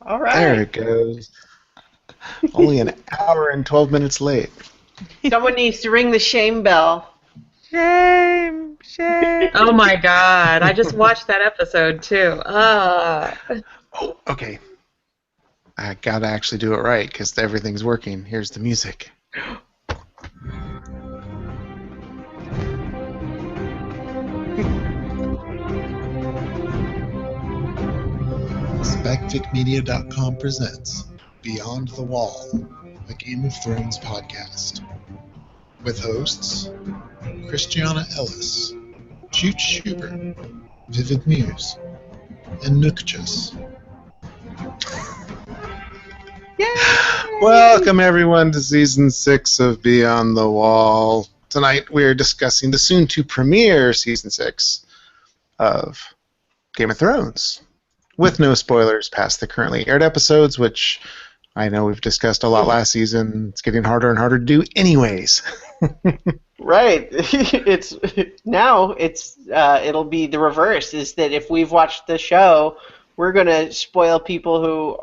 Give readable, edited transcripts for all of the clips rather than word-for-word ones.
All There right. it goes. Only an hour and 12 minutes late. Someone needs to ring the shame bell. Shame, shame. Oh my God. I just watched that episode too. Oh, okay. I gotta actually do it right because everything's working. Here's the music. SpecticMedia.com presents Beyond the Wall, a Game of Thrones podcast. With hosts Christiana Ellis, Chooch Schubert, Vivid Muse, and Nookchus. Welcome, everyone, to Season 6 of Beyond the Wall. Tonight we are discussing the soon-to-premiere Season 6 of Game of Thrones, with no spoilers past the currently aired episodes, which I know we've discussed a lot last season. It's getting harder and harder to do anyways. Right. It'll be the reverse, is that if we've watched the show, we're going to spoil people who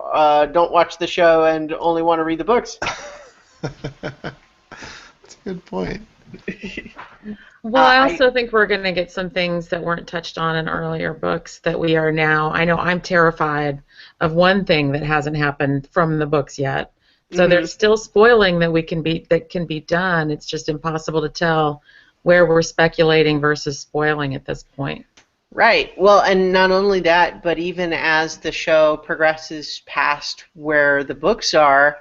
don't watch the show and only want to read the books. That's a good point. Well, I also think we're going to get some things that weren't touched on in earlier books that we are now. I know I'm terrified of one thing that hasn't happened from the books yet. So there's still spoiling that can be done. It's just impossible to tell where we're speculating versus spoiling at this point. Right. Well, and not only that, but even as the show progresses past where the books are,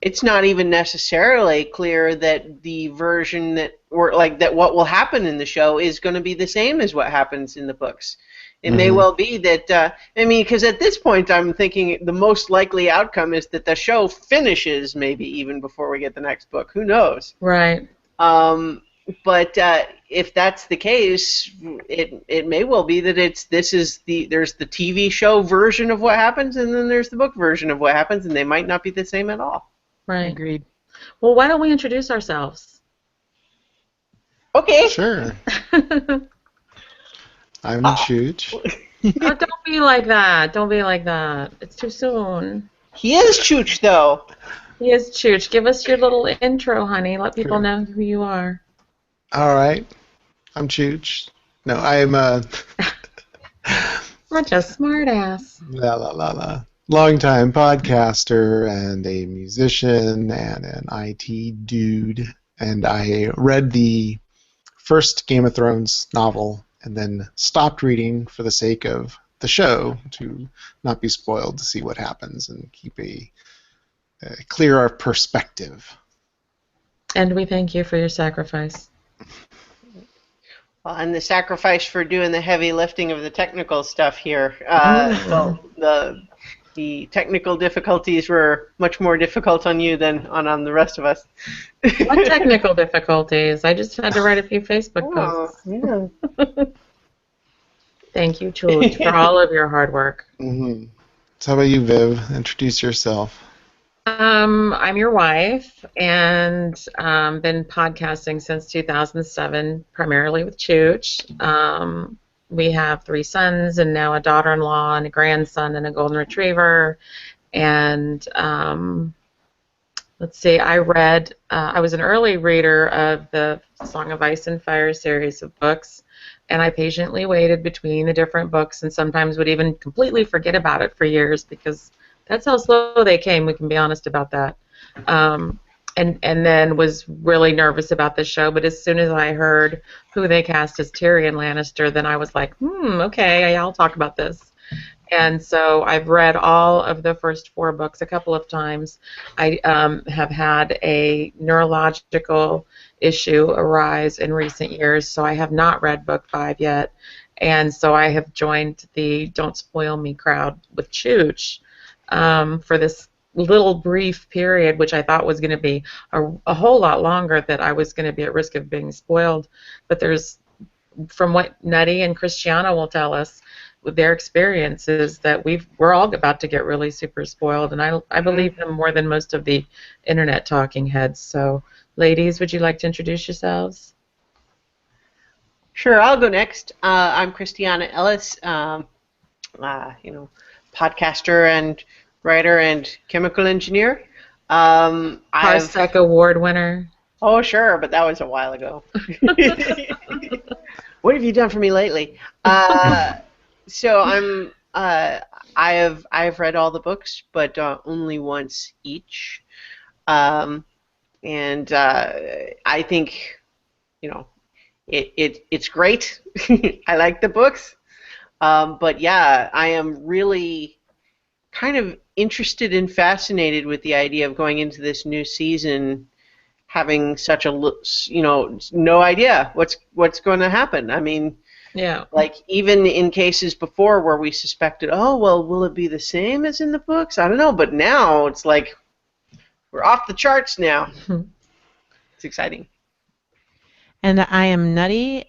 it's not even necessarily clear that the version that what will happen in the show is going to be the same as what happens in the books. It may well be that, because at this point I'm thinking the most likely outcome is that the show finishes maybe even before we get the next book. Who knows? Right. But if that's the case, it may well be that there's the TV show version of what happens, and then there's the book version of what happens, and they might not be the same at all. Right. Agreed. Well, why don't we introduce ourselves? Okay. Sure. I'm Chooch. Oh, don't be like that. Don't be like that. It's too soon. He is Chooch, though. He is Chooch. Give us your little intro, honey. Let people Sure. know who you are. All right. I'm Chooch. No, I'm Such a smart ass. longtime podcaster and a musician and an IT dude. And I read the first Game of Thrones novel and then stopped reading for the sake of the show to not be spoiled, to see what happens and keep a clearer perspective. And we thank you for your sacrifice. Well, and the sacrifice for doing the heavy lifting of the technical stuff here. Well, the technical difficulties were much more difficult on you than on the rest of us. What technical difficulties? I just had to write a few Facebook posts. Yeah. Thank you, Chooch, for all of your hard work. Mm-hmm. So how about you, Viv? Introduce yourself. I'm your wife, and been podcasting since 2007, primarily with Chooch. We have 3 sons and now a daughter-in-law and a grandson and a golden retriever. And let's see, I was an early reader of the Song of Ice and Fire series of books, and I patiently waited between the different books and sometimes would even completely forget about it for years because that's how slow they came. We can be honest about that. And then was really nervous about the show, but as soon as I heard who they cast as Tyrion Lannister, then I was like, okay, I'll talk about this. And so I've read all of the first 4 books a couple of times. I have had a neurological issue arise in recent years, so I have not read book 5 yet. And so I have joined the Don't Spoil Me crowd with Chooch for this little brief period, which I thought was going to be a whole lot longer, that I was going to be at risk of being spoiled. But from what Nutty and Christiana will tell us, with their experiences, that we're all about to get really super spoiled, and I believe them more than most of the internet talking heads. So, ladies, would you like to introduce yourselves? Sure, I'll go next. I'm Christiana Ellis, podcaster and writer and chemical engineer. Parsec Award winner. Oh, sure, but that was a while ago. What have you done for me lately? So I've read all the books, but only once each, and I think it's great. I like the books, but yeah, I am really kind of interested and fascinated with the idea of going into this new season having such no idea what's going to happen. I mean, yeah, like even in cases before where we suspected, oh well, will it be the same as in the books? I don't know, but now it's like we're off the charts now. It's exciting. And I am Nutty,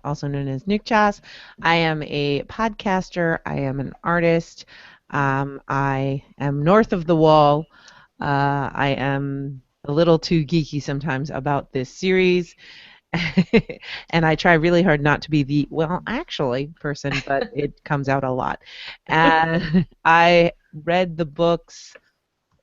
also known as Nukchas. I am a podcaster. I am an artist. I am north of the wall. I am a little too geeky sometimes about this series. And I try really hard not to be the, well, actually, person, but it comes out a lot. I read the books,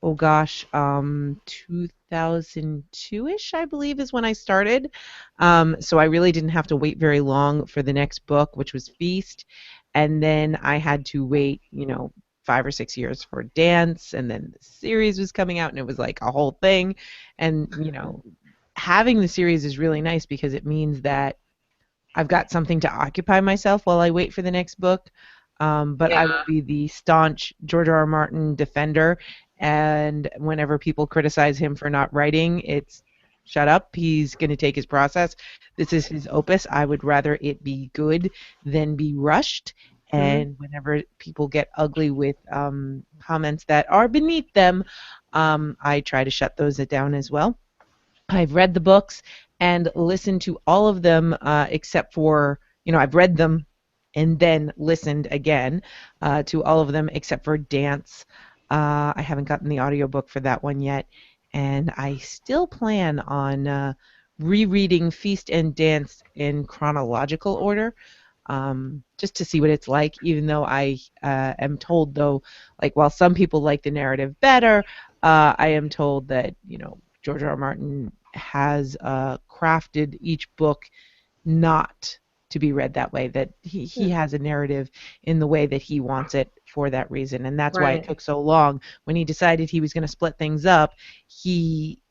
2002-ish, I believe, is when I started. So I really didn't have to wait very long for the next book, which was Feast. And then I had to wait, 5 or 6 years for Dance, and then the series was coming out, and it was like a whole thing. And, having the series is really nice because it means that I've got something to occupy myself while I wait for the next book. But I will be the staunch George R. R. Martin defender, and whenever people criticize him for not writing, it's shut up. He's going to take his process. This is his opus. I would rather it be good than be rushed. And whenever people get ugly with comments that are beneath them, I try to shut those down as well. I've read the books and listened to all of them except for, I've read them and then listened again to all of them except for Dance. I haven't gotten the audiobook for that one yet, and I still plan on rereading Feast and Dance in chronological order, just to see what it's like, even though I am told, though, like, while some people like the narrative better, I am told that, George R. R. Martin has crafted each book not to be read that way, that he has a narrative in the way that he wants it for that reason, and that's why it took so long. When he decided he was going to split things up, he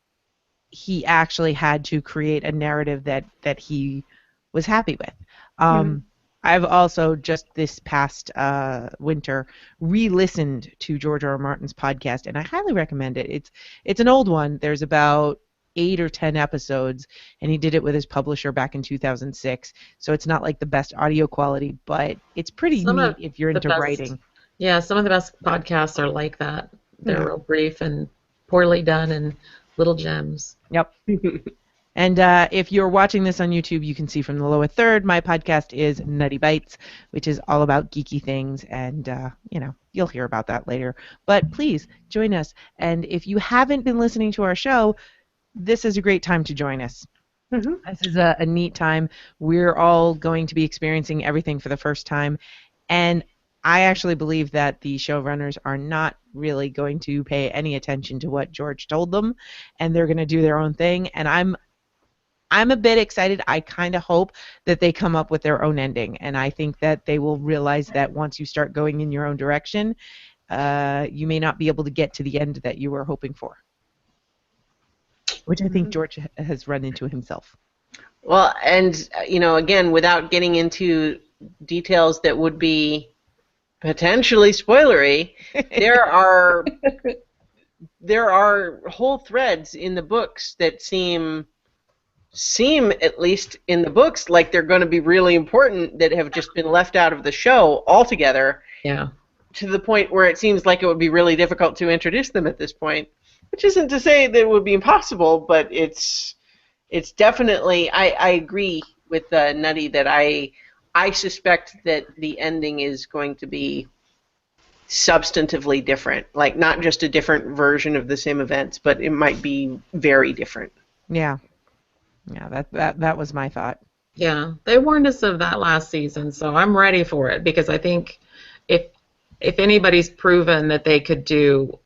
actually had to create a narrative that he was happy with. I've also just this past winter re-listened to George R. R. Martin's podcast, and I highly recommend it. It's an old one. There's about 8 or 10 episodes, and he did it with his publisher back in 2006. So it's not like the best audio quality, but it's pretty neat if you're into writing. Yeah, some of the best podcasts are like that. They're real brief and poorly done and little gems. Yep. And if you're watching this on YouTube, you can see from the lower third, my podcast is Nutty Bites, which is all about geeky things, and, you'll hear about that later. But please, join us. And if you haven't been listening to our show, this is a great time to join us. This is a neat time. We're all going to be experiencing everything for the first time, and I actually believe that the showrunners are not really going to pay any attention to what George told them, and they're going to do their own thing, and I'm a bit excited. I kind of hope that they come up with their own ending, and I think that they will realize that once you start going in your own direction, you may not be able to get to the end that you were hoping for, which I think George has run into himself. Well, and, again, without getting into details that would be potentially spoilery, there are whole threads in the books that seem, at least in the books, like they're going to be really important that have just been left out of the show altogether. Yeah. To the point where it seems like it would be really difficult to introduce them at this point, which isn't to say that it would be impossible, but it's definitely, I agree with Nutty that I suspect that the ending is going to be substantively different, like not just a different version of the same events, but it might be very different. Yeah. Yeah, that was my thought. Yeah, they warned us of that last season, so I'm ready for it, because I think if if anybody's proven that they could do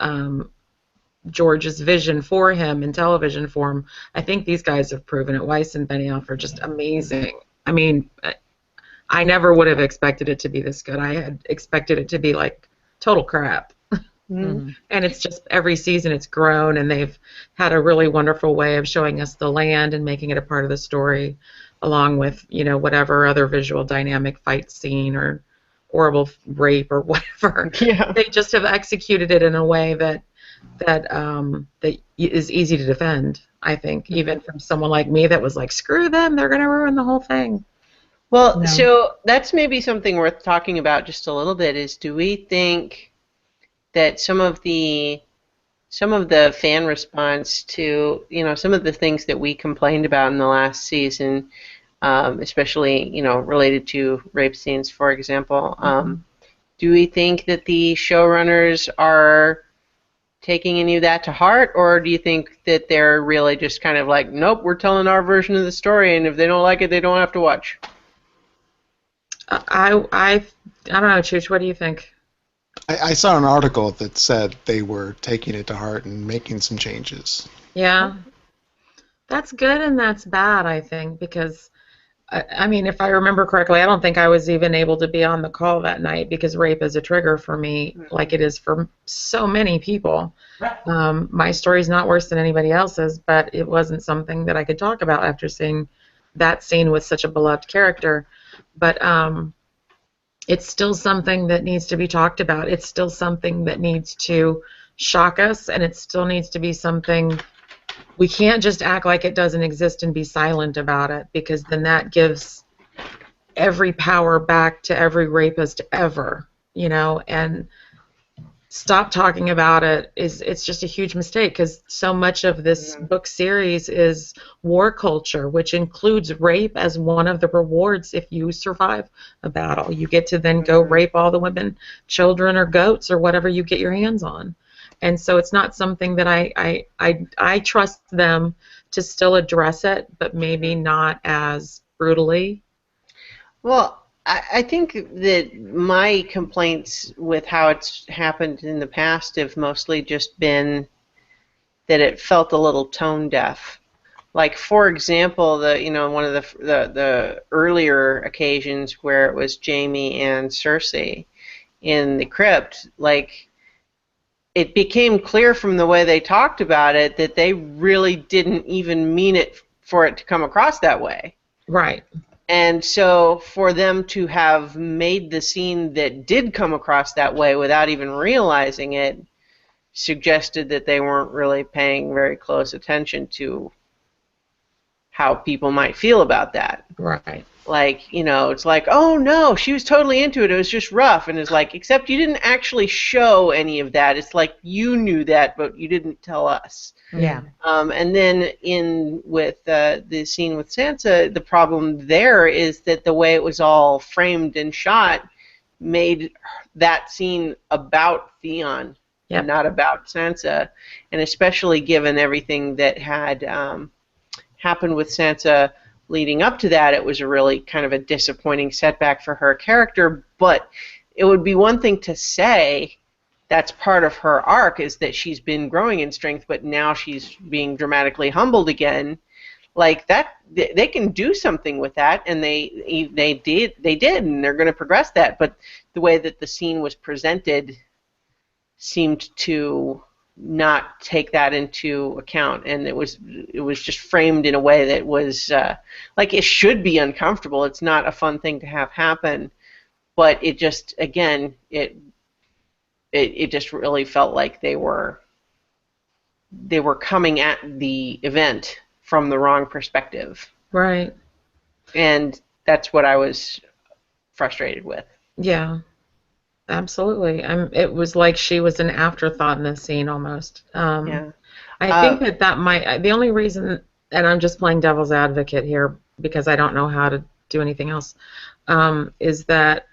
George's vision for him in television form, I think these guys have proven it. Weiss and Benioff are just amazing. I mean, I never would have expected it to be this good. I had expected it to be like total crap. Mm-hmm. And it's just every season it's grown, and they've had a really wonderful way of showing us the land and making it a part of the story, along with, you know, whatever other visual dynamic fight scene or horrible rape or whatever. Yeah. They just have executed it in a way that is easy to defend, I think, even from someone like me that was like, screw them, they're going to ruin the whole thing. Well, No. so that's maybe something worth talking about just a little bit, is do we think that some of the fan response to, you know, some of the things that we complained about in the last season, especially, you know, related to rape scenes, for example, do we think that the showrunners are taking any of that to heart, or do you think that they're really just kind of like, nope, we're telling our version of the story, and if they don't like it, they don't have to watch? I don't know, Chooch, what do you think? I saw an article that said they were taking it to heart and making some changes. Yeah. That's good and that's bad, I think, because, I mean, if I remember correctly, I don't think I was even able to be on the call that night because rape is a trigger for me, like it is for so many people. My story's not worse than anybody else's, but it wasn't something that I could talk about after seeing that scene with such a beloved character. But it's still something that needs to be talked about. It's still something that needs to shock us, and it still needs to be something. We can't just act like it doesn't exist and be silent about it, because then that gives every power back to every rapist ever, you know, and stop talking about it it's just a huge mistake, because so much of this book series is war culture, which includes rape as one of the rewards. If you survive a battle, you get to then go rape all the women, children, or goats, or whatever you get your hands on. And so it's not something that I trust them to still address it, but maybe not as brutally. Well, I think that my complaints with how it's happened in the past have mostly just been that it felt a little tone deaf. Like, for example, one of the earlier occasions where it was Jaime and Cersei in the crypt, like, it became clear from the way they talked about it that they really didn't even mean it for it to come across that way. Right. And so for them to have made the scene that did come across that way without even realizing it suggested that they weren't really paying very close attention to how people might feel about that. Right. Like, you know, it's like, oh no, she was totally into it, it was just rough. And it's like, except you didn't actually show any of that. It's like you knew that, but you didn't tell us. Yeah. And then with the scene with Sansa, the problem there is that the way it was all framed and shot made that scene about Theon, and not about Sansa. And especially given everything that had happened with Sansa leading up to that, it was a really kind of a disappointing setback for her character. But it would be one thing to say that's part of her arc, is that she's been growing in strength, but now she's being dramatically humbled again. Like that, they can do something with that, and they did, and they're going to progress that. But the way that the scene was presented seemed to not take that into account, and it was just framed in a way that was like it should be uncomfortable. It's not a fun thing to have happen, but it just, again, it just really felt like they were coming at the event from the wrong perspective. Right. And that's what I was frustrated with. Yeah. Absolutely. It was like she was an afterthought in the scene almost. Yeah. I think that might, the only reason, and I'm just playing devil's advocate here because I don't know how to do anything else, is that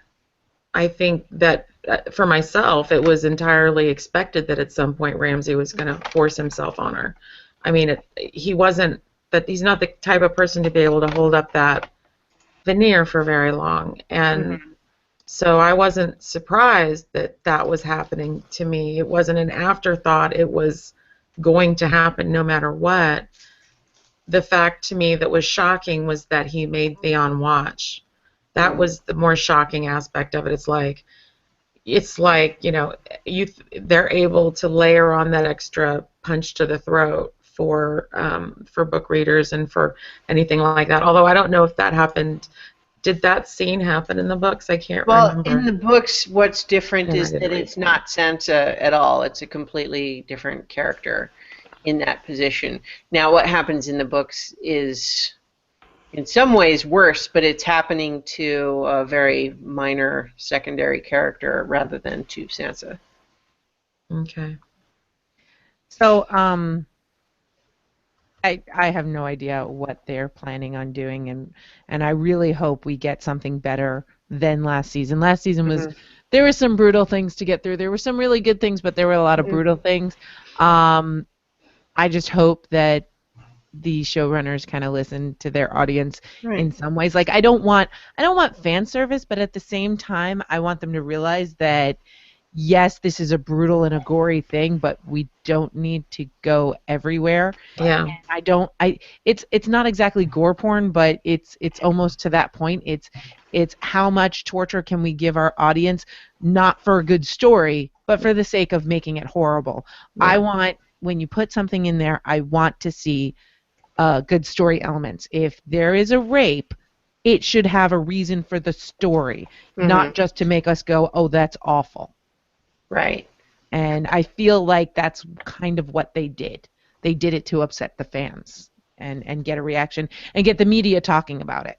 I think that for myself, it was entirely expected that at some point Ramsay was going to force himself on her. I mean, he's not the type of person to be able to hold up that veneer for very long. And So I wasn't surprised that that was happening to me. It wasn't an afterthought. It was going to happen no matter what. The fact to me that was shocking was that he made Theon watch. That was the more shocking aspect of it. It's like, you know, they're able to layer on that extra punch to the throat for book readers and for anything like that. Although I don't know if that happened. Did that scene happen in the books? I can't remember. Well, in the books, what's different Yeah, I is didn't that read it's not Sansa at all. It's a completely different character in that position. Now, what happens in the books is, in some ways, worse, but it's happening to a very minor secondary character rather than to Sansa. Okay. So, I have no idea what they're planning on doing, and I really hope we get something better than last season. Last season was there were some brutal things to get through. There were some really good things, but there were a lot of brutal things. I just hope that the showrunners kind of listen to their audience in some ways. Like I don't want fan service, but at the same time, I want them to realize that yes, this is a brutal and a gory thing, but we don't need to go everywhere. Yeah. It's not exactly gore porn, but it's almost to that point. It's how much torture can we give our audience, not for a good story, but for the sake of making it horrible. Yeah. When you put something in there, I want to see good story elements. If there is a rape, it should have a reason for the story, not just to make us go, oh, that's awful. Right. And I feel like that's kind of what they did. They did it to upset the fans and get a reaction and get the media talking about it.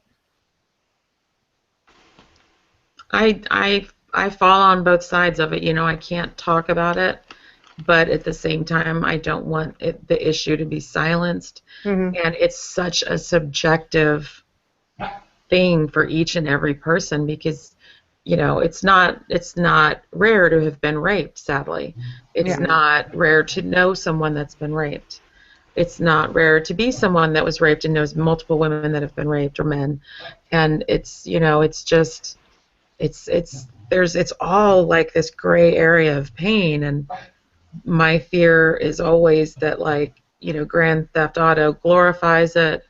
I fall on both sides of it. You know, I can't talk about it, but at the same time, I don't want the issue to be silenced. And it's such a subjective thing for each and every person because, you know, it's not rare to have been raped, sadly. It's not rare to know someone that's been raped. It's not rare to be someone that was raped and knows multiple women that have been raped or men. And it's, you know, it's just, it's all like this gray area of pain. And my fear is always that, like, you know, Grand Theft Auto glorifies it,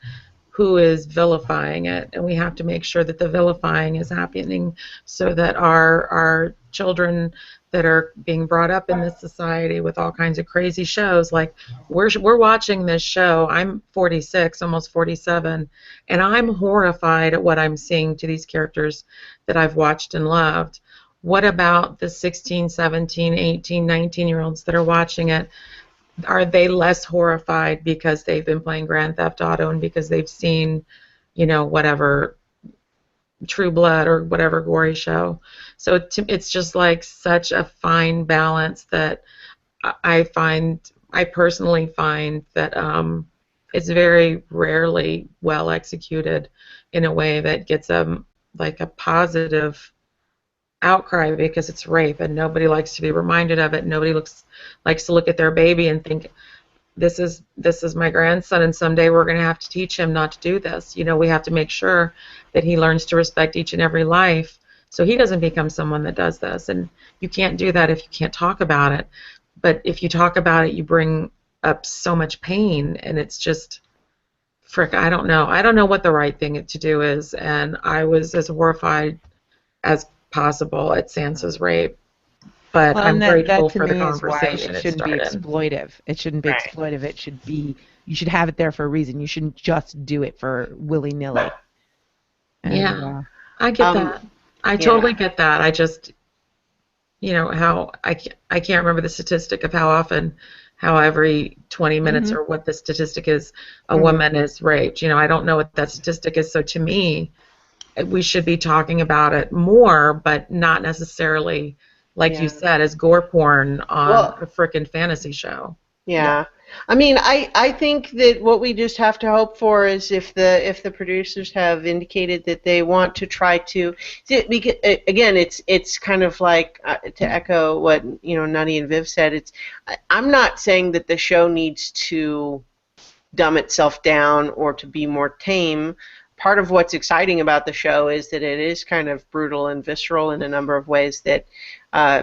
who is vilifying it, and we have to make sure that the vilifying is happening so that our children that are being brought up in this society with all kinds of crazy shows, like we're watching this show. I'm 46, almost 47, and I'm horrified at what I'm seeing to these characters that I've watched and loved. What about the 16, 17, 18, 19-year-olds that are watching it? Are they less horrified because they've been playing Grand Theft Auto and because they've seen, you know, whatever, True Blood or whatever gory show? So it's just like such a fine balance that I personally find that it's very rarely well executed in a way that gets like a positive outcry because it's rape and nobody likes to be reminded of it. Nobody likes to look at their baby and think, this is my grandson and someday we're going to have to teach him not to do this. You know, we have to make sure that he learns to respect each and every life so he doesn't become someone that does this. And you can't do that if you can't talk about it. But if you talk about it, you bring up so much pain, and it's just, frick, I don't know. I don't know what the right thing to do is, and I was as horrified as possible at Sansa's rape, but I'm grateful for the conversation it shouldn't be exploitive. It shouldn't be exploitive. It should be, you should have it there for a reason. You shouldn't just do it for willy-nilly. Yeah, I get that. I totally get that. I just, you know, how I can't remember the statistic of how often, how every 20 minutes or what the statistic is, a woman is raped. You know, I don't know what that statistic is. So to me, we should be talking about it more, but not necessarily, like you said, as gore porn on a frickin' fantasy show. Yeah. I mean, I think that what we just have to hope for is if the producers have indicated that they want to try to, because, again, it's kind of like, to echo what, you know, Nutty and Viv said, I'm not saying that the show needs to dumb itself down or to be more tame. part of what's exciting about the show is that it is kind of brutal and visceral in a number of ways that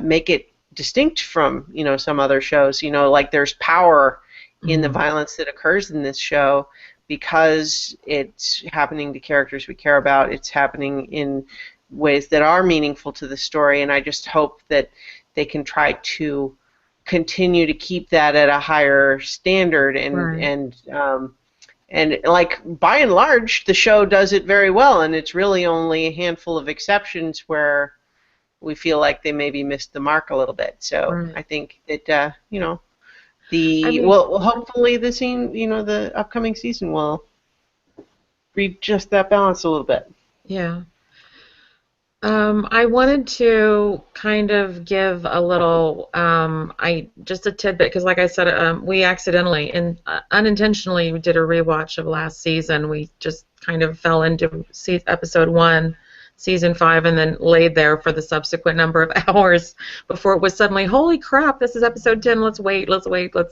make it distinct from, some other shows. Like there's power in the violence that occurs in this show because it's happening to characters we care about. It's happening in ways that are meaningful to the story, and I just hope that they can try to continue to keep that at a higher standard, and like by and large the show does it very well, and it's really only a handful of exceptions where we feel like they maybe missed the mark a little bit. So I think that well, hopefully the upcoming season will readjust that balance a little bit. Yeah. I wanted to kind of give a little, just a tidbit, because like I said, we accidentally and unintentionally did a rewatch of last season. We just kind of fell into episode 1, season 5, and then laid there for the subsequent number of hours before it was suddenly, holy crap, this is episode 10, let's wait, let's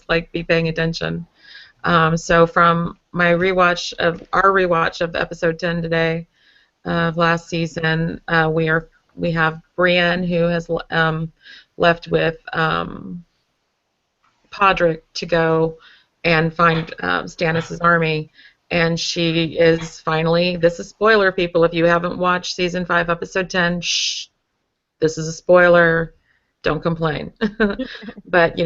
like be paying attention. So from my rewatch of episode 10 today, of last season, we have Brienne, who has left with Podrick to go and find Stannis' army, and she is finally, this is spoiler, people, if you haven't watched season 5 episode 10, shh, this is a spoiler, don't complain. But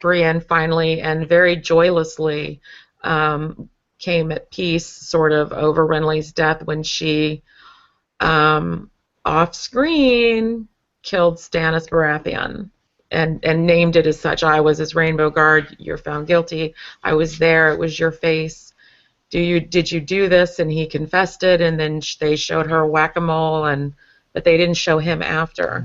Brienne finally and very joylessly came at peace sort of over Renly's death when she off screen killed Stannis Baratheon and named it as such. I was his Rainbow Guard, you're found guilty, I was there, it was your face, did you do this? And he confessed it, and then they showed her whack-a-mole, but they didn't show him after.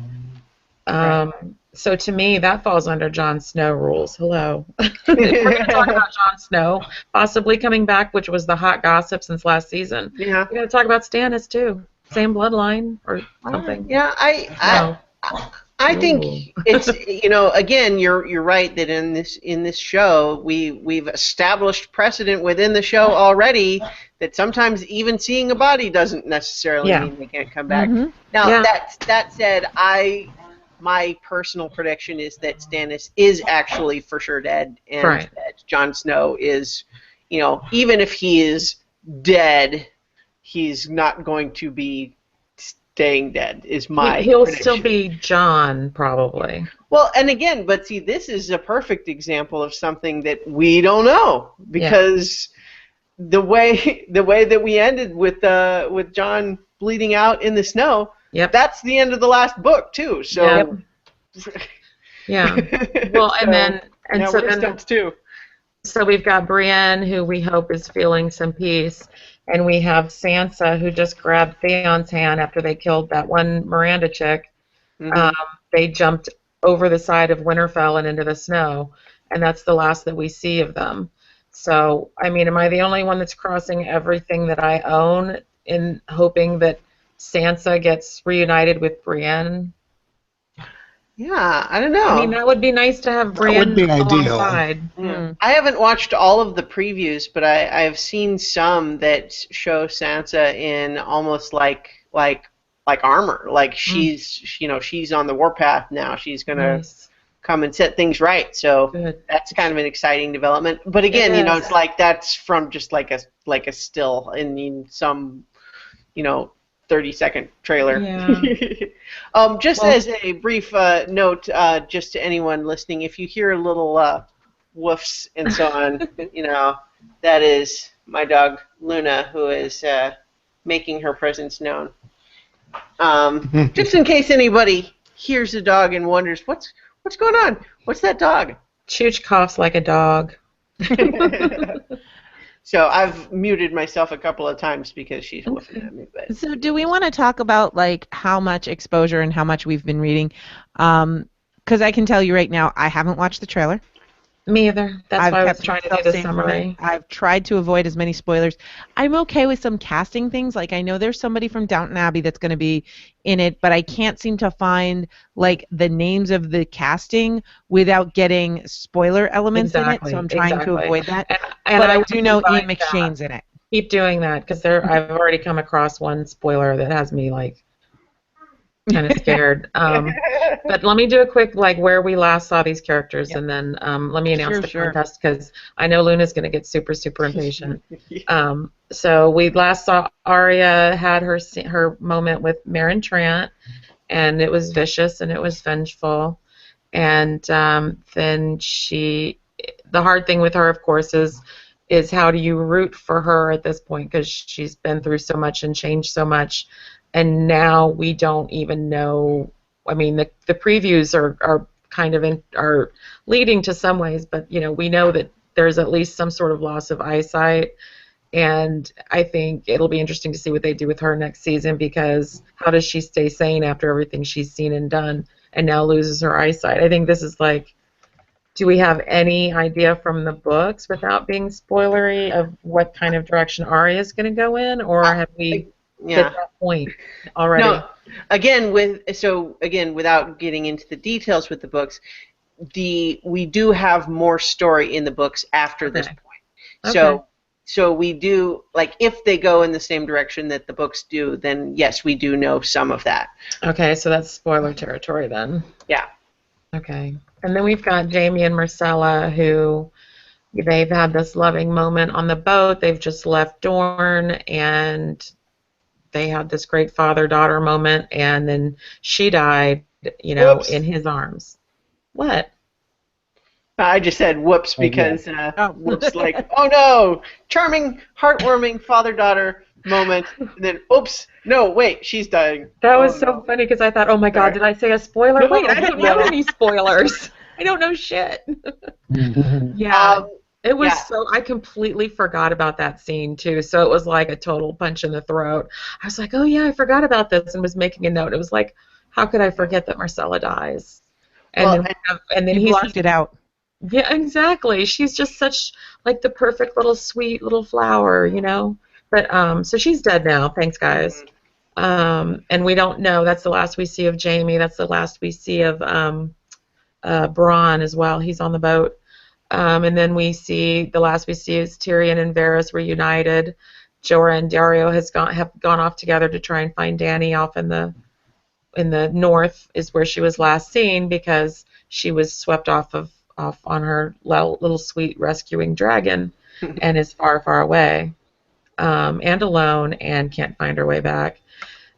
So to me, that falls under Jon Snow rules. Hello. We're going to talk about Jon Snow possibly coming back, which was the hot gossip since last season. Yeah. We're going to talk about Stannis too. Same bloodline or something. Yeah, I think it's again you're right that in this show we've established precedent within the show already that sometimes even seeing a body doesn't necessarily mean they can't come back. Mm-hmm. Now that said, my personal prediction is that Stannis is actually for sure dead, and that Jon Snow is, even if he is dead, he's not going to be staying dead, is my He'll prediction. still be Jon, probably. Well, and again, but see, this is a perfect example of something that we don't know, because the way that we ended with Jon bleeding out in the snow, that's the end of the last book too. So well, so we've got Brienne, who we hope is feeling some peace, and we have Sansa, who just grabbed Theon's hand after they killed that one Miranda chick. Mm-hmm. They jumped over the side of Winterfell and into the snow, and that's the last that we see of them. So, I mean, am I the only one that's crossing everything that I own in hoping that Sansa gets reunited with Brienne? Yeah, I don't know. I mean, that would be nice to have Brienne alongside. Yeah. I haven't watched all of the previews, but I've seen some that show Sansa in almost like armor. Like she's on the warpath now. She's gonna come and set things right. So that's kind of an exciting development. But again, it's like that's from just like a still in some 30-second trailer. Yeah. Just as a brief note, just to anyone listening, if you hear little woofs and so on, that is my dog Luna, who is making her presence known. Just in case anybody hears a dog and wonders what's going on, what's that dog? Chooch coughs like a dog. So I've muted myself a couple of times because she's woofing at me. But. So do we want to talk about how much exposure and how much we've been reading? Because I can tell you right now, I haven't watched the trailer. Me either. That's why I was trying to do the summary. I've tried to avoid as many spoilers. I'm okay with some casting things. Like, I know there's somebody from Downton Abbey that's going to be in it, but I can't seem to find the names of the casting without getting spoiler elements in it. So I'm trying to avoid that. And but I do know Ian McShane's in it. keep doing that because I've already come across one spoiler that has me like kind of scared. But let me do a quick like where we last saw these characters, Yep. and then let me announce the Sure. contest because I know Luna's going to get super impatient. So we last saw Arya had her moment with Meryn Trant, and it was vicious and it was vengeful, and then the hard thing with her, of course, is how do you root for her at this point because she's been through so much and changed so much, and now we don't even know. I mean, the previews are kind of are leading to some ways, but we know that there's at least some sort of loss of eyesight, and I think it'll be interesting to see what they do with her next season because how does she stay sane after everything she's seen and done and now loses her eyesight? I think this is like, do we have any idea from the books without being spoilery of what kind of direction Arya is going to go in, or have we hit that point already? No. Again, without getting into the details with the books, we do have more story in the books after this point. Okay. So we do, like, if they go in the same direction that the books do, then yes, we do know some of that. Okay, so that's spoiler territory then. Yeah. Okay. And then we've got Jaime and Myrcella, who they've had this loving moment on the boat. They've just left Dorne, and they had this great father-daughter moment, and then she died, Whoops. in his arms. What? I just said whoops because whoops, like, oh no, charming, heartwarming father-daughter moment, and then oops, no, wait, she's dying. That was so funny because I thought, oh my God, did I say a spoiler? No, Wait, I don't know no. any spoilers. I don't know shit. Yeah. It was I completely forgot about that scene too. So it was like a total punch in the throat. I was like, oh yeah, I forgot about this, and was making a note. It was like, how could I forget that Myrcella dies? And then he blocked it out. Yeah, exactly. She's just such like the perfect little sweet little flower, But so she's dead now. Thanks, guys. And we don't know. That's the last we see of Jaime. That's the last we see of Bronn as well. He's on the boat. And then the last we see is Tyrion and Varys reunited. Jorah and Daario have gone off together to try and find Dany off in the north is where she was last seen because she was swept off on her little sweet rescuing dragon and is far away and alone and can't find her way back.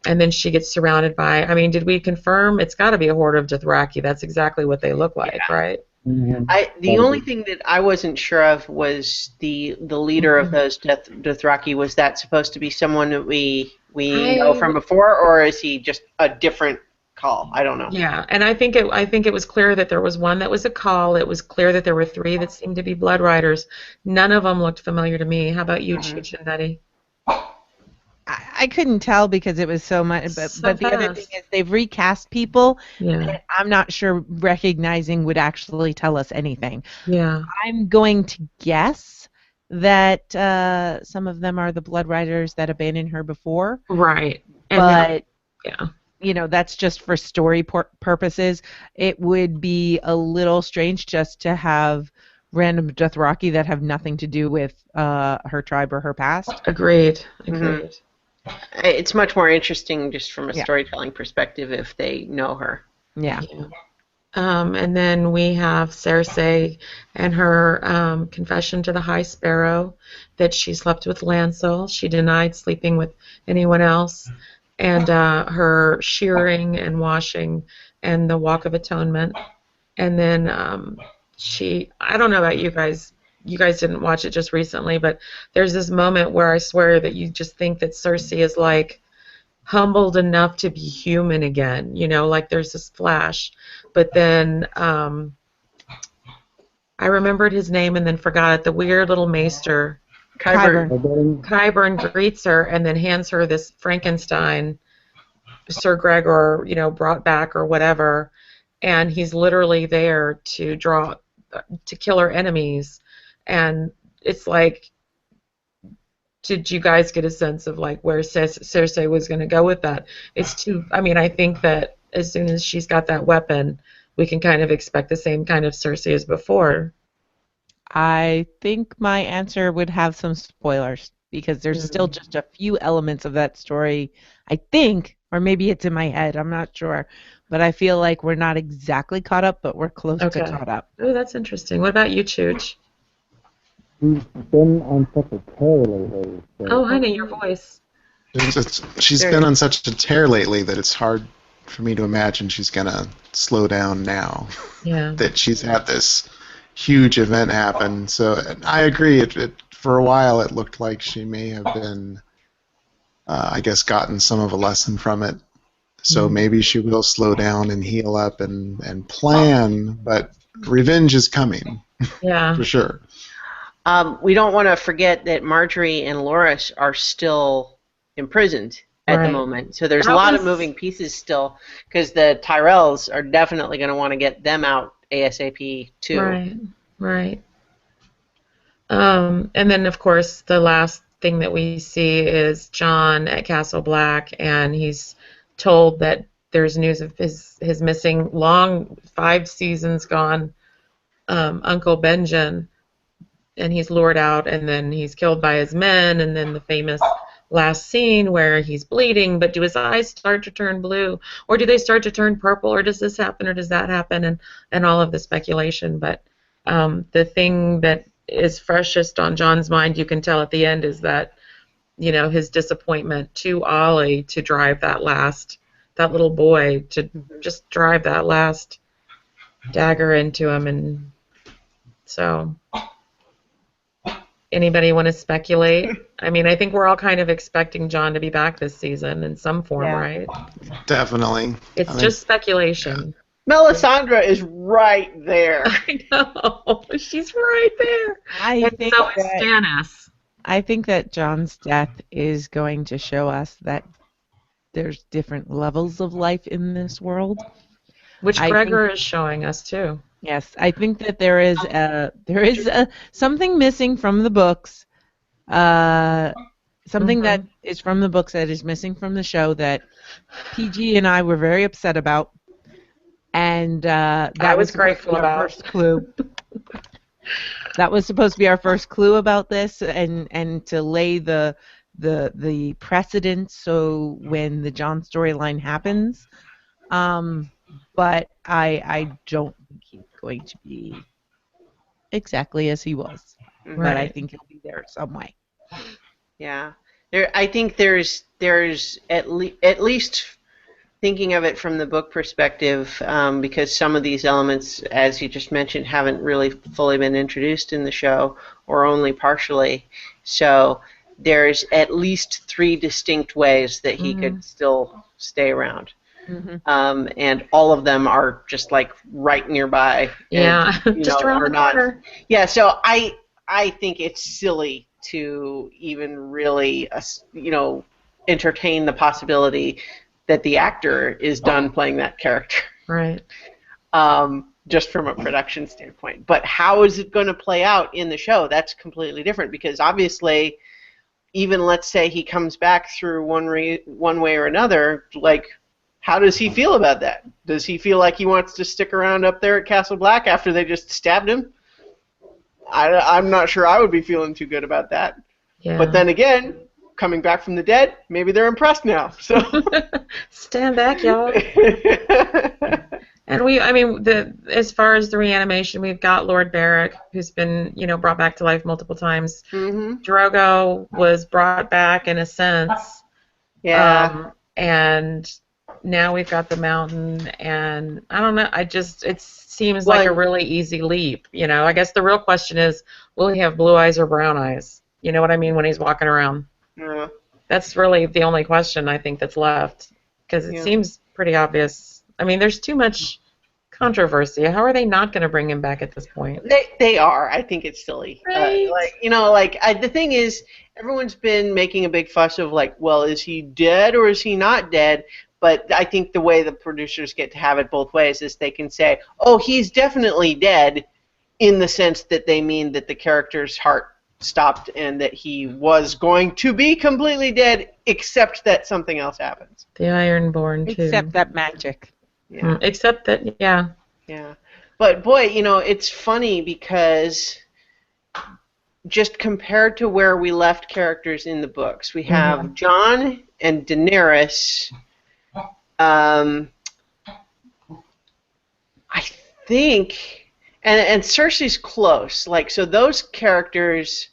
And then she gets surrounded by, did we confirm? It's got to be a horde of Dothraki. That's exactly what they look like, right? The only thing that I wasn't sure of was the leader of those Dothraki. Was that supposed to be someone that we know from before, or is he just a different call? I don't know. Yeah, and I think it was clear that there was one that was a call. It was clear that there were 3 that seemed to be Blood Riders. None of them looked familiar to me. How about you, Cheech and Betty? I couldn't tell because it was so much, but the other thing is they've recast people, and I'm not sure recognizing would actually tell us anything. Yeah. I'm going to guess that some of them are the Blood Riders that abandoned her before. Right. But, yeah. That's just for story purposes. It would be a little strange just to have random Dothraki that have nothing to do with her tribe or her past. Agreed. Mm-hmm. It's much more interesting just from a storytelling perspective if they know her. Yeah. And then we have Cersei and her confession to the High Sparrow that she slept with Lancel. She denied sleeping with anyone else. And her shearing and washing and the Walk of Atonement. And then I don't know about you guys. You guys didn't watch it just recently, but there's this moment where I swear that you just think that Cersei is like humbled enough to be human again, like there's this flash. But then I remembered his name and then forgot it. The weird little maester, Qyburn greets her and then hands her this Frankenstein, Sir Gregor, brought back or whatever, and he's literally there to kill her enemies. And it's like, did you guys get a sense of like where Cersei was going to go with that? I think that as soon as she's got that weapon, we can kind of expect the same kind of Cersei as before. I think my answer would have some spoilers. because there's still just a few elements of that story, I think, or maybe it's in my head, I'm not sure, but I feel like we're not exactly caught up, but we're close to caught up. Oh, that's interesting. What about you, Chooch? She's been on such a tear lately. Oh, honey, your voice. She's been on such a tear lately that it's hard for me to imagine she's gonna slow down now. Yeah. That she's had this huge event happen. So I agree. For a while, it looked like she may have been, I guess, gotten some of a lesson from it. So maybe she will slow down and heal up and plan. But revenge is coming. Yeah. For sure. We don't want to forget that Marjorie and Loras are still imprisoned at the moment. So there's a lot of moving pieces still, because the Tyrells are definitely going to want to get them out ASAP too. Right. And then, of course, the last thing that we see is Jon at Castle Black, and he's told that there's news of his missing, long 5 seasons gone, Uncle Benjen, and he's lured out, and then he's killed by his men, and then the famous last scene where he's bleeding, but do his eyes start to turn blue, or do they start to turn purple, or does this happen, or does that happen, and all of the speculation. But the thing that is freshest on Jon's mind, you can tell at the end, is that, you know, his disappointment to Ollie to drive that little boy, to just drive that last dagger into him. And so, anybody want to speculate? I mean, I think we're all kind of expecting Jon to be back this season in some form, right? Definitely. It's just speculation. Melisandre is right there. I know. She's right there. I think so is Stannis. I think that Jon's death is going to show us that there's different levels of life in this world. Which Gregor is showing us too. Yes, I think that there is something missing from the books. Something that is from the books that is missing from the show that PG and I were very upset about. And that was grateful about our first clue. That was supposed to be our first clue about this, and to lay the precedent so when the Jon storyline happens. But I don't think he's going to be exactly as he was. But I think he'll be there some way. Yeah, I think there's at least thinking of it from the book perspective, because some of these elements, as you just mentioned, haven't really fully been introduced in the show, or only partially. So there's at least 3 distinct ways that he could still stay around. And all of them are just like right nearby. Yeah, and, just around the corner. Yeah, so I think it's silly to even really, entertain the possibility that the actor is done playing that character. Right. Just from a production standpoint. But how is it going to play out in the show? That's completely different, because obviously, even let's say he comes back through one way or another, like, how does he feel about that? Does he feel like he wants to stick around up there at Castle Black after they just stabbed him? I'm not sure I would be feeling too good about that. Yeah. But then again, coming back from the dead, maybe they're impressed now. So stand back, y'all. And as far as the reanimation, we've got Lord Beric, who's been, brought back to life multiple times. Drogo was brought back in a sense. Yeah. And now we've got the mountain, and I don't know. It seems like a really easy leap. I guess the real question is, will he have blue eyes or brown eyes? You know what I mean, when he's walking around. Yeah. That's really the only question I think that's left, because it seems pretty obvious. I mean, there's too much controversy. How are they not going to bring him back at this point? They are. I think it's silly. Right. The thing is, everyone's been making a big fuss of well, is he dead or is he not dead? But I think the way the producers get to have it both ways is they can say, oh, he's definitely dead, in the sense that they mean that the character's heart stopped and that he was going to be completely dead, except that something else happens. The Ironborn, too. Except that magic. Yeah. Except that, yeah. Yeah. But, boy, it's funny because just compared to where we left characters in the books, we have Jon and Daenerys. I think, and Cersei's close. Like, so those characters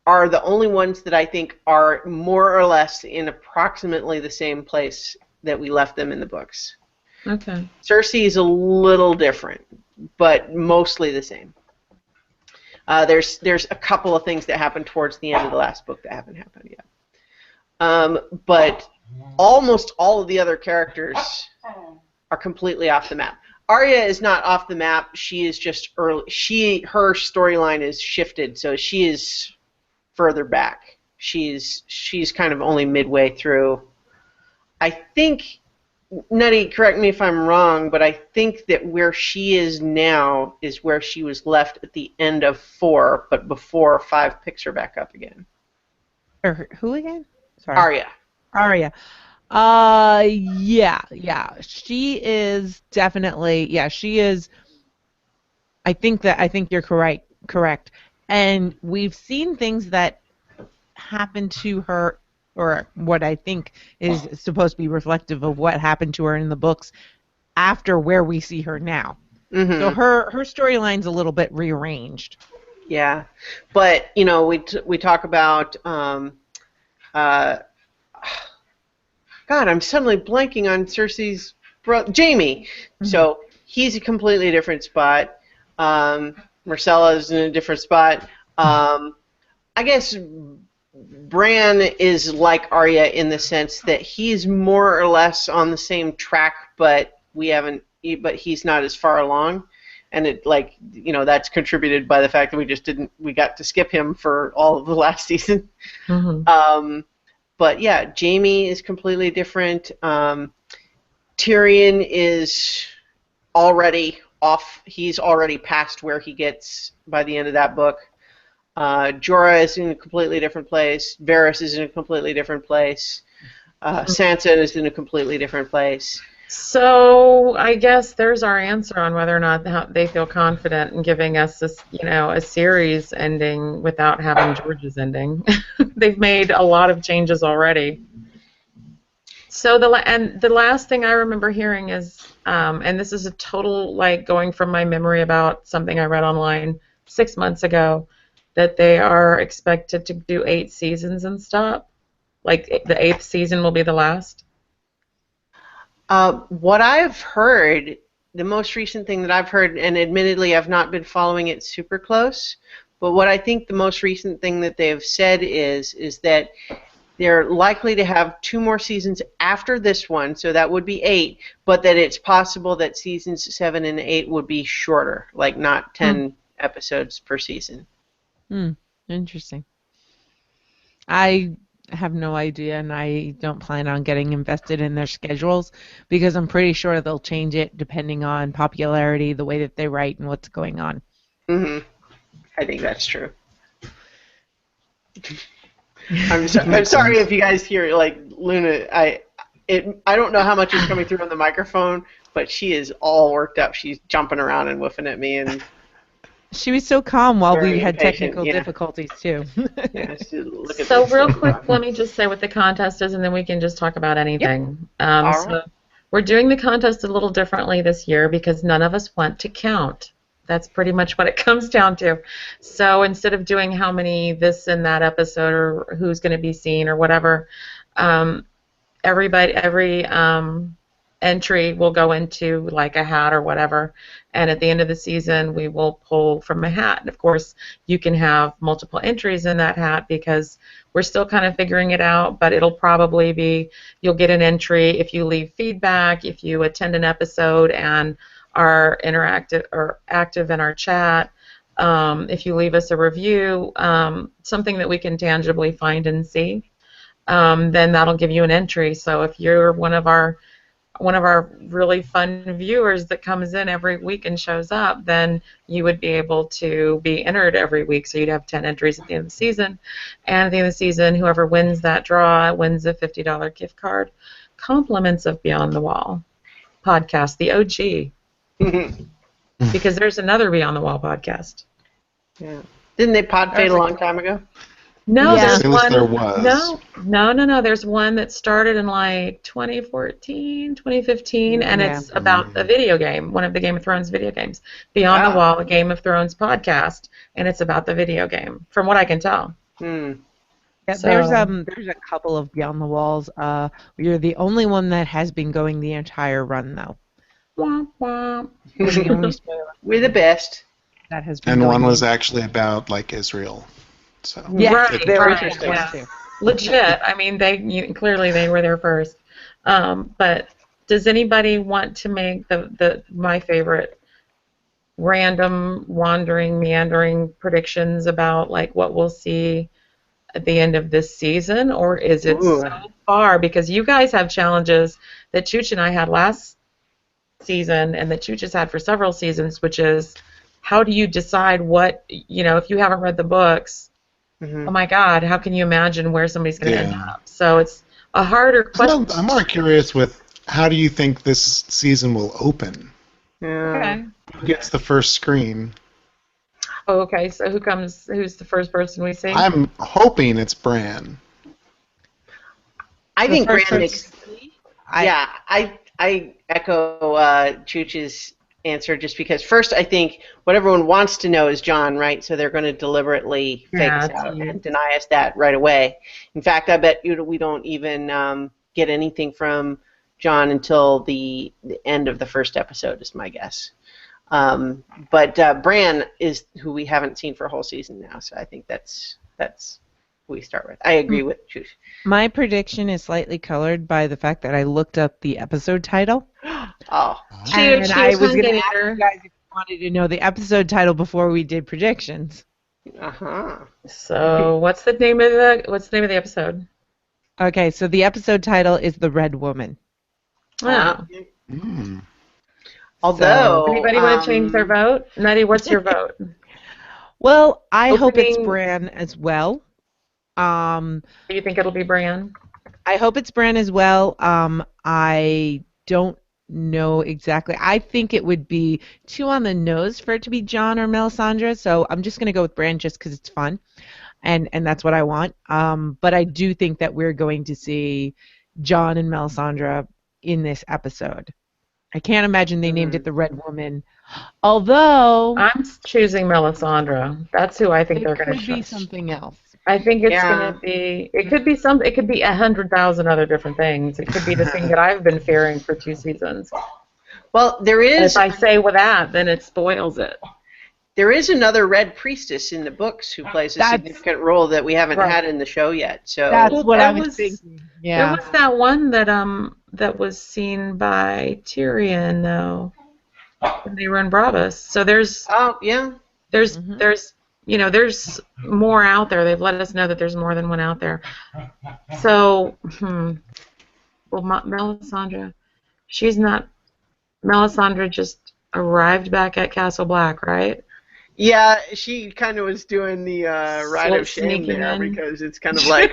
are the only ones that I think are more or less in approximately the same place that we left them in the books. Okay. Cersei is a little different, but mostly the same. There's a couple of things that happen towards the end of the last book that haven't happened yet. But almost all of the other characters are completely off the map. Arya is not off the map. She is just early. Her storyline is shifted, so she is further back. She's kind of only midway through. I think, Nutty, correct me if I'm wrong, but I think that where she is now is where she was left at the end of 4, but before 5 picks her back up again. Or who again? Sorry. Arya. Yeah. She is definitely, she is. I think you're correct. And we've seen things that happened to her, or what I think is supposed to be reflective of what happened to her in the books after where we see her now. Mm-hmm. So her storyline's a little bit rearranged. Yeah, but we talk about God, I'm suddenly blanking on Cersei's brother, Jaime. Mm-hmm. So he's a completely different spot. Myrcella's in a different spot. I guess Bran is like Arya in the sense that he's more or less on the same track, but he's not as far along, and that's contributed by the fact that we got to skip him for all of the last season. Mm-hmm. But yeah, Jaime is completely different. Tyrion is already off. He's already past where he gets by the end of that book. Jorah is in a completely different place. Varys is in a completely different place. Sansa is in a completely different place. So I guess there's our answer on whether or not they feel confident in giving us this, a series ending without having George's ending. They've made a lot of changes already. So the last thing I remember hearing is, and this is a total going from my memory about something I read online 6 months ago, that they are expected to do 8 seasons and stop. Like the 8th season will be the last. What I've heard, the most recent thing that I've heard, and admittedly I've not been following it super close, but what I think the most recent thing that they have said is that they're likely to have 2 more seasons after this one, so that would be 8, but that it's possible that seasons 7 and 8 would be shorter, like not 10 episodes per season. Interesting. I have no idea, and I don't plan on getting invested in their schedules because I'm pretty sure they'll change it depending on popularity, the way that they write, and what's going on. Mm-hmm. I think that's true. I'm sorry if you guys hear Luna. I don't know how much is coming through on the microphone, but she is all worked up. She's jumping around and woofing at me, and she was so calm while we had technical difficulties too. So real quick, let me just say what the contest is, and then we can just talk about anything. Yep. So we're doing the contest a little differently this year because none of us want to count. That's pretty much what it comes down to. So instead of doing how many this and that episode or who's going to be seen or whatever, every entry will go into a hat or whatever, and at the end of the season we will pull from a hat. And of course you can have multiple entries in that hat because we're still kind of figuring it out, but it'll probably be you'll get an entry if you leave feedback, if you attend an episode and are interactive or active in our chat, if you leave us a review, something that we can tangibly find and see, then that'll give you an entry. So if you're one of our really fun viewers that comes in every week and shows up, then you would be able to be entered every week. So you'd have 10 entries at the end of the season. And at the end of the season, whoever wins that draw wins a $50 gift card. Compliments of Beyond the Wall podcast, the OG. Because there's another Beyond the Wall podcast. Yeah. Didn't they pod fade a long time ago? No, Yeah. there's At least one. there was. No. There's one that started in like 2014, 2015, and Yeah. it's about a video game, one of the Game of Thrones video games. Beyond the Ah. Wall, a Game of Thrones podcast, and it's about the video game, from what I can tell. Hmm. Yeah, So- there's a couple of Beyond the Walls. You're the only one that has been going the entire run though. Womp womp. You're the only spoiler We're the best. that has been And going one was the- actually about like Israel. So Yeah, Right, very right, interesting yeah. too. Legit. I mean, clearly they were there first. But does anybody want to make my favorite random, wandering, meandering predictions about like what we'll see at the end of this season, or is it Ooh. so far? Because you guys have challenges that Chooch and I had last season, and that Chooch has had for several seasons, which is how do you decide what, if you haven't read the books, Mhm. oh my God, how can you imagine where somebody's going to end Yeah. up? So it's a harder question. I'm more curious with how do you think this season will open? Yeah. Okay. Who gets the first screen? Oh, okay, so who's the first person we see? I'm hoping it's Bran. I think first Brandon. person- Yeah, I echo Chooch's answer just because first I think what everyone wants to know is John, right? So they're going to deliberately fake Yeah, us it's out you. and deny us that right away. In fact, I bet we don't even get anything from John until the end of the first episode, is my guess. But Bran is who we haven't seen for a whole season now, so I think that's who we start with. I agree with Chooch. My prediction is slightly colored by the fact that I looked up the episode title. Oh, And I was going to ask Hungator. you guys if you wanted to know the episode title before we did predictions. uh-huh. So what's the name of the episode? Okay, so the episode title is The Red Woman. Wow. Mm. Although Anybody want to change their vote? Nutty, what's your vote? Well, I hope it's Opening- Bran as well. Do you think it'll be Bran? I hope it's Bran as well. I don't know exactly. I think it would be too on the nose for it to be John or Melisandre, so I'm just going to go with Bran just because it's fun, and that's what I want. But I do think that we're going to see John and Melisandre in this episode. I can't imagine they named it the Red Woman, although I'm choosing Melisandre. That's who I think it they're going to could be choose. something else. I think it's Yeah. going to be. It could be 100,000 other different things. It could be the thing that I've been fearing for 2 seasons. well, there And is if I say with that, then it spoils it. another Red Priestess in the books who plays a That's- significant role that we haven't Right. had in the show yet. So That's Well, what there I was was- thinking. There Yeah. was that one that was seen by Tyrion though, when they were in Bravos. So there's oh yeah, Mhm. there's more out there. They've let us know that there's more than one out there. So, well, Melisandre, Melisandre just arrived back at Castle Black, right? yeah. She kind of was doing the rite of shame Sneaking there in. because it's kind of like,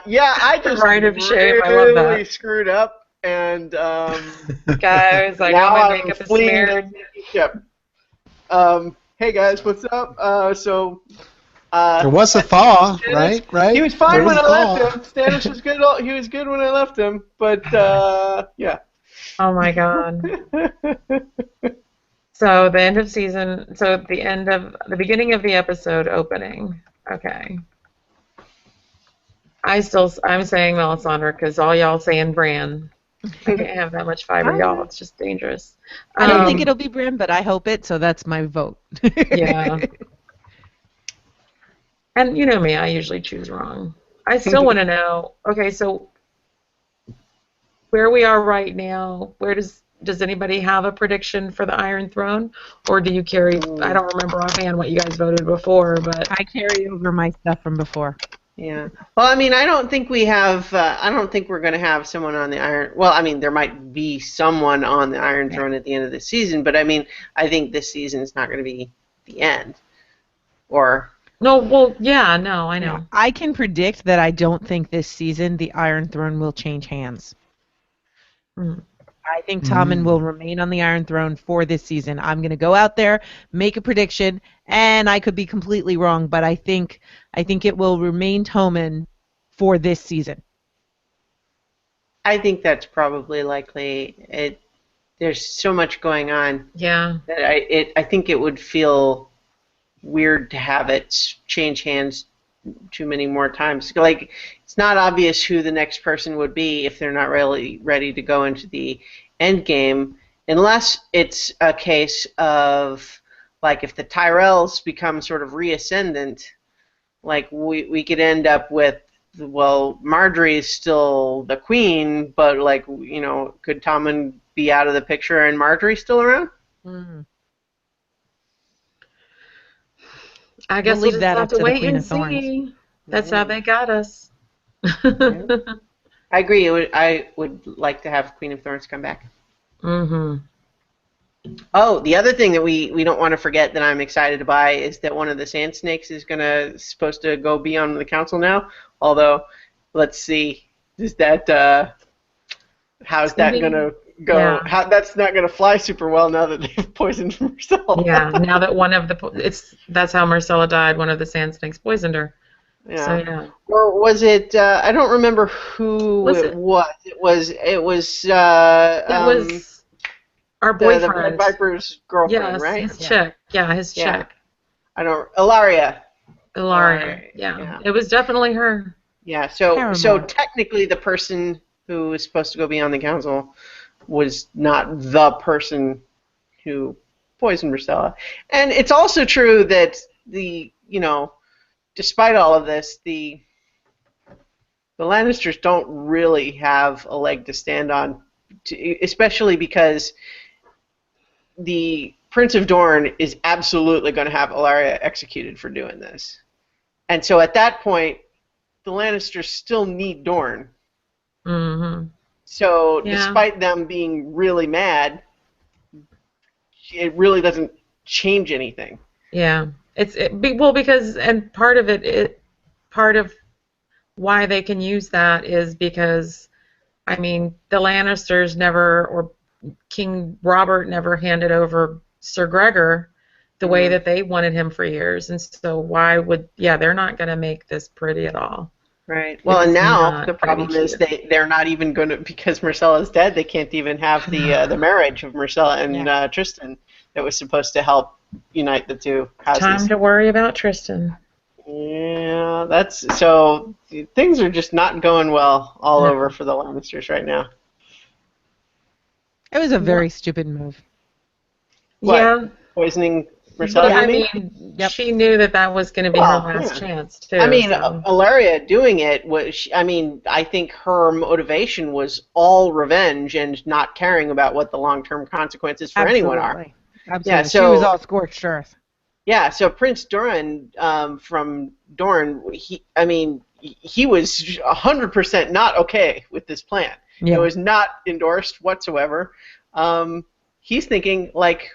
yeah, I just Rite of shame, I love that. really screwed up, and Guys, like, now oh, my I'm makeup is fleeing smeared. the ship. Hey guys, what's up? There was a thaw, right? Right? He was fine There when I was a left him. Stannis was good. He was good when I left him, but yeah. Oh my God. So the end of season. So the beginning of the episode opening. Okay. I'm saying Melisandre because all y'all saying Bran. I can't have that much fiber, y'all. It's just dangerous. I don't think it'll be Bran, but I hope it, so that's my vote. Yeah. And you know me, I usually choose wrong. I still want to know. Okay, so where we are right now, where does anybody have a prediction for the Iron Throne, or do you carry? I don't remember offhand what you guys voted before, but I carry over my stuff from before. Yeah. Well, I mean, I don't think we have. I don't think we're going to have someone on the Iron. Well, I mean, there might be someone on the Iron Throne at the end of the season, but I mean, I think this season is not going to be the end. Or no. Well, yeah, no, I know. I can predict that I don't think this season the Iron Throne will change hands. Mm. I think Tommen will remain on the Iron Throne for this season. I'm going to go out there, make a prediction, and I could be completely wrong, but I think it will remain Tommen for this season. I think that's probably likely. There's so much going on Yeah. that I think it would feel weird to have it change hands too many more times. Like, it's not obvious who the next person would be if they're not really ready to go into the end game, unless it's a case of, like, if the Tyrells become sort of reascendant, like we could end up with, well, Marjorie's still the queen, but, like, you know, could Tommen be out of the picture and Marjorie's still around? I guess leave we'll that just have up to to the wait Queen and of Thorns. see. That's how they got us. I agree. I would like to have Queen of Thorns come back. Mm-hmm. Oh, the other thing that we don't want to forget that I'm excited by is that one of the Sand Snakes is supposed to go be on the council now. Although, let's see, is that how's that gonna go? Yeah. That's not gonna fly super well now that they've poisoned Myrcella. Yeah, now that one of that's how Myrcella died. One of the Sand Snakes poisoned her. Yeah. So yeah. Or was it? I don't remember who it was. It was. It was our the boyfriend. Red Viper's girlfriend, Yes, right? his chick. Yeah, his chick. Ilaria. Ilaria. Yeah. It was definitely her. Yeah. So technically, the person who was supposed to go be on the council was not the person who poisoned Myrcella. And it's also true that despite all of this, the Lannisters don't really have a leg to stand on, especially because the Prince of Dorne is absolutely going to have Ilaria executed for doing this. And so at that point, the Lannisters still need Dorne. Mm-hmm. So despite them being really mad, it really doesn't change anything. Yeah. Because part of why they can use that is because, I mean, the Lannisters never, or King Robert never handed over Sir Gregor the way that they wanted him for years, and so they're not going to make this pretty at all. Right. Well, and now the problem is they're not even going to, because Myrcella's dead, they can't even have the marriage of Myrcella and Tristan that was supposed to help unite the two houses. Time to worry about Tristan. Yeah, so things are just not going well all over for the Lannisters right now. It was a very stupid move. What? Yeah. Poisoning Myrcella? I mean, she knew that was going to be her last chance, too. I mean, Ilaria doing it was, I think her motivation was all revenge and not caring about what the long-term consequences for anyone are. Absolutely. Yeah, she was all scorched earth. Yeah, so Prince Doran from Dorne, he was 100% not okay with this plan. Yeah. It was not endorsed whatsoever. He's thinking, like,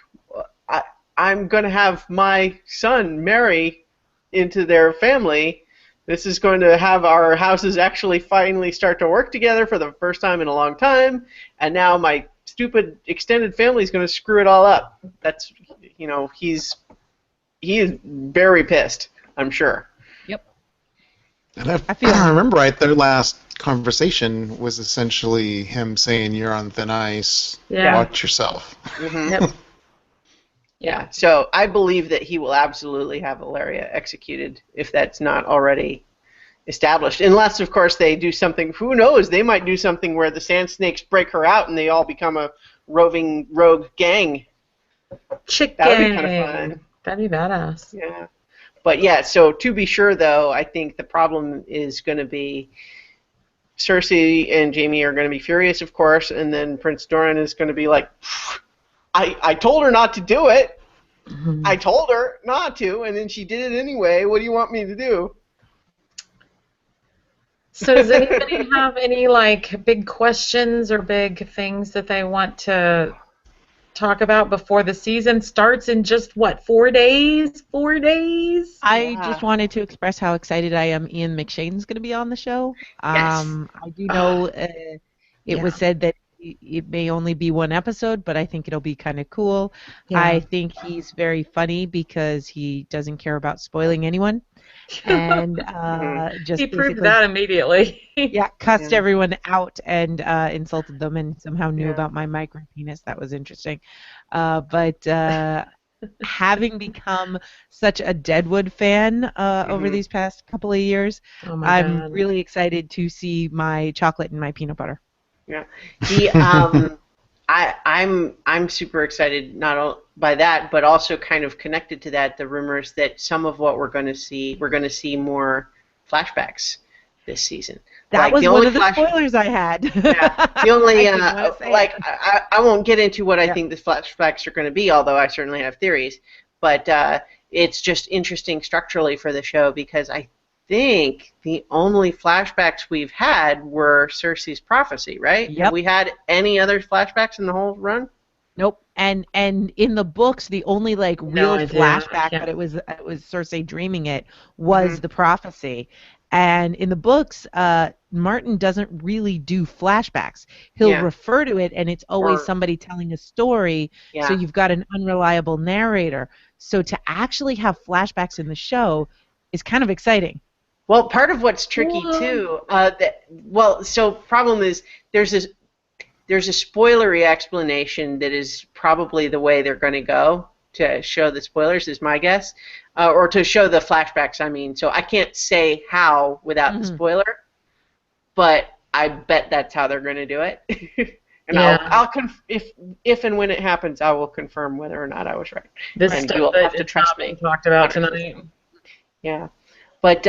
I'm going to have my son marry into their family. This is going to have our houses actually finally start to work together for the first time in a long time, and now my stupid extended family is going to screw it all up. That's, he is very pissed, I'm sure. Yep. And if I remember right, their last conversation was essentially him saying, "You're on thin ice. Yeah. Watch yourself." Mm-hmm. Yep. Yeah, so I believe that he will absolutely have Ilaria executed if that's not already established. Unless, of course, they do something. Who knows? They might do something where the Sand Snakes break her out and they all become a roving rogue gang. Chick That would gang. be kind of fun. That'd be badass. Yeah. But yeah, so to be sure, though, I think the problem is going to be Cersei and Jaime are going to be furious, of course, and then Prince Doran is going to be like, I told her not to do it. Mm-hmm. I told her not to, and then she did it anyway. What do you want me to do? So does anybody have any, like, big questions or big things that they want to talk about before the season starts in just, 4 days? 4 days? I just wanted to express how excited I am Ian McShane's going to be on the show. Yes. I do know it was said that it may only be one episode, but I think it'll be kind of cool. Yeah. I think he's very funny because he doesn't care about spoiling anyone, and just he proved basically, that immediately. yeah, cussed Yeah. everyone out and insulted them, and somehow knew Yeah. about my micro penis. That was interesting. But having become such a Deadwood fan over Mhm. these past couple of years, Oh my I'm God. really excited to see my chocolate and my peanut butter. Yeah. The I'm super excited by that, but also kind of connected to that, the rumors that some of what we're going to see more flashbacks this season. That Like, was the one only of the flash- spoilers I had. Yeah, the only I didn't wanna say like it. I won't get into what I Yeah. think the flashbacks are going to be, although I certainly have theories. But it's just interesting structurally for the show because I think the only flashbacks we've had were Cersei's prophecy, right? Yep. Have we had any other flashbacks in the whole run? Nope. And in the books, the only like real idea. flashback, Yeah. but it was Cersei dreaming it, was Mhm. the prophecy. And in the books, Martin doesn't really do flashbacks. He'll Yeah. refer to it, and it's always Or- somebody telling a story. Yeah. So you've got an unreliable narrator. So to actually have flashbacks in the show is kind of exciting. Well, part of what's tricky too, so problem is there's a spoilery explanation that is probably the way they're going to go to show the spoilers, is my guess, or to show the flashbacks. I mean, so I can't say how without the Mhm. spoiler, but I bet that's how they're going to do it. And Yeah. I'll if and when it happens, I will confirm whether or not I was right. This And stuff you'll that have to is trust not being me. talked about tonight. Yeah, but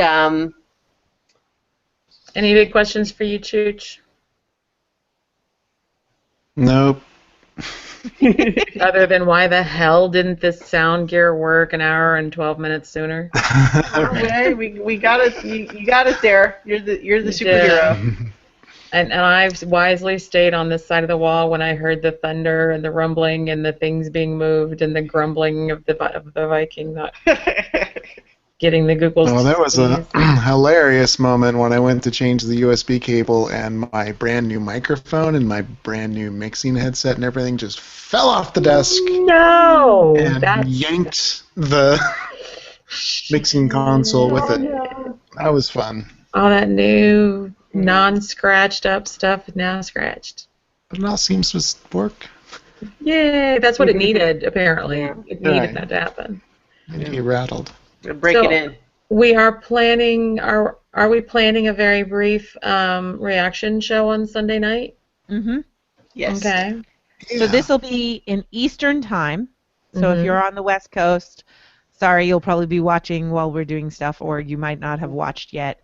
Any big questions for you, Chooch? Nope. Other than why the hell didn't this sound gear work an hour and 12 minutes sooner? okay, we got it. You got it there. You're the You superhero. And I've wisely stayed on this side of the wall when I heard the thunder and the rumbling and the things being moved and the grumbling of the Viking not getting the Google. Oh, that was a hilarious moment when I went to change the USB cable and my brand new microphone and my brand new mixing headset and everything just fell off the desk No, and that's yanked the mixing console with it. That was fun. all that new non-scratched up stuff is now scratched. But it all seems to work. Yay! That's what it needed. Apparently, Yeah. it needed Right. that to happen. Maybe he rattled. Break So- it in. We are planning. Are we planning a very brief reaction show on Sunday night? Mm-hmm. Yes. Okay. So this will be in Eastern time. So if Mhm. you're on the West Coast, sorry, you'll probably be watching while we're doing stuff, or you might not have watched yet.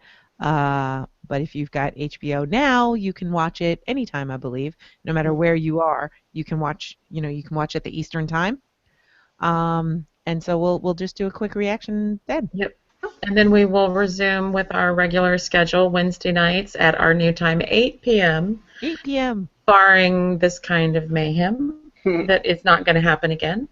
But if you've got HBO now, you can watch it anytime, I believe. No matter where you are, you can watch. You can watch at the Eastern time. And so we'll just do a quick reaction then. Yep. And then we will resume with our regular schedule Wednesday nights at our new time, 8 p.m., 8 p.m. barring this kind of mayhem that is not going to happen again.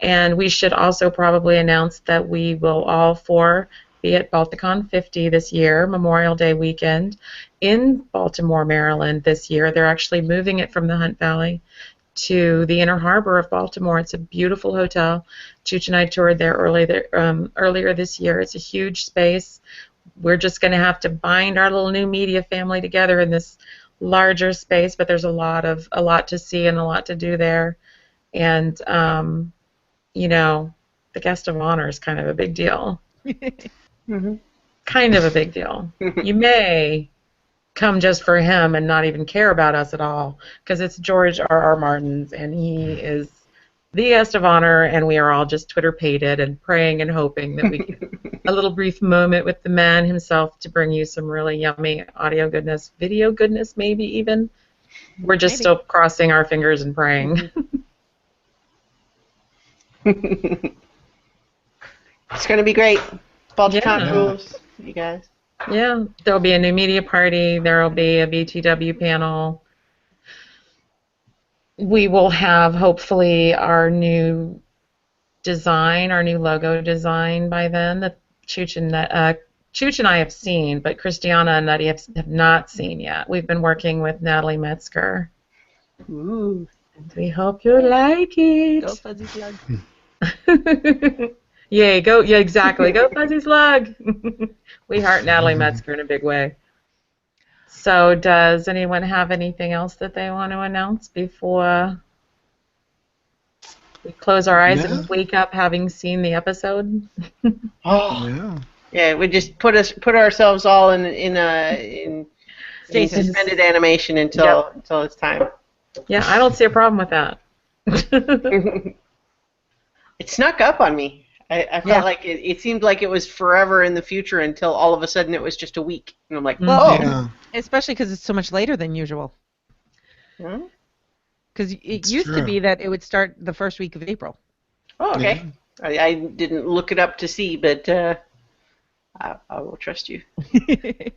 And we should also probably announce that we will all four be at Balticon 50 this year, Memorial Day weekend, in Baltimore, Maryland this year. They're actually moving it from the Hunt Valley to the Inner Harbor of Baltimore. It's a beautiful hotel. Chooch and I toured there earlier this year. It's a huge space. We're just going to have to bind our little new media family together in this larger space, but there's a lot to see and a lot to do there. And the guest of honor is kind of a big deal. Mhm. Kind of a big deal. You may come just for him and not even care about us at all, because it's George R.R. Martin's, and he is the guest of honor, and we are all just Twitter-pated and praying and hoping that we get a little brief moment with the man himself to bring you some really yummy audio goodness, video goodness maybe even. We're just Maybe. still crossing our fingers and praying. It's going to be great. Balticon Yeah. rules, you guys. Yeah, there'll be a new media party. There'll be a BTW panel. We will have, hopefully, our new design, our new logo design by then that Chooch and I have seen, but Christiana and Nutty have not seen yet. We've been working with Natalie Metzger Ooh. And we hope you like it. Go Fuzzy Slug. Yay, go, yeah, exactly. Go Fuzzy Slug. We heart Natalie Metzger in a big way. So does anyone have anything else that they want to announce before we close our eyes and wake up having seen the episode? Oh. Yeah. Yeah, we just put ourselves all in Stasis. suspended animation until it's time. Yeah, I don't see a problem with that. It snuck up on me. I felt like it seemed like it was forever in the future until all of a sudden it was just a week. And I'm like, Well, Yeah. especially because it's so much later than usual. Hmm? Because it It's used to true. be that it would start the first week of April. Oh, okay. I didn't look it up to see, but I will trust you.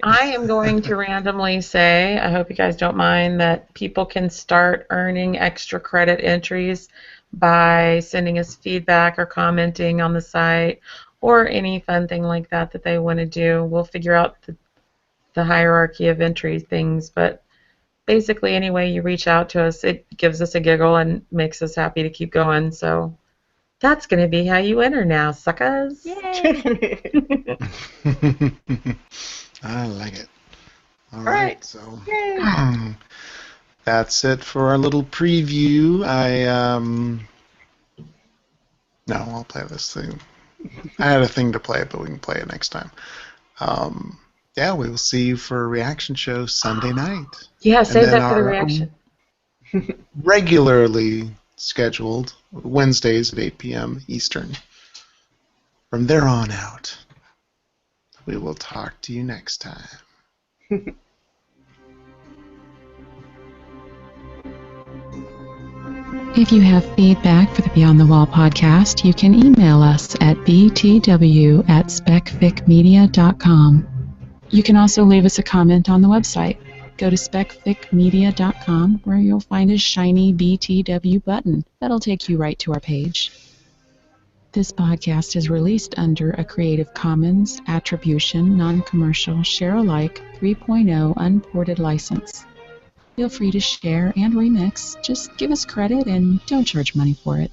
I am going to randomly say, I hope you guys don't mind, that people can start earning extra credit entries by sending us feedback or commenting on the site or any fun thing like that that they want to do. We'll figure out the hierarchy of entry things, but basically any way you reach out to us, it gives us a giggle and makes us happy to keep going. So that's going to be how you enter now, suckers. Yay! I like it. All right. right, so that's it for our little preview. No, I'll play this thing. I had a thing to play, but we can play it next time. Yeah, we will see you for a reaction show Sunday night. Yeah, save then that for the our reaction. Regularly scheduled Wednesdays at 8 p.m. Eastern. From there on out, we will talk to you next time. If you have feedback for the Beyond the Wall podcast, you can email us at btw@specficmedia.com. You can also leave us a comment on the website. Go to specficmedia.com where you'll find a shiny BTW button. That'll take you right to our page. This podcast is released under a Creative Commons Attribution, Non-Commercial, Share-alike 3.0 Unported license. Feel free to share and remix. Just give us credit and don't charge money for it.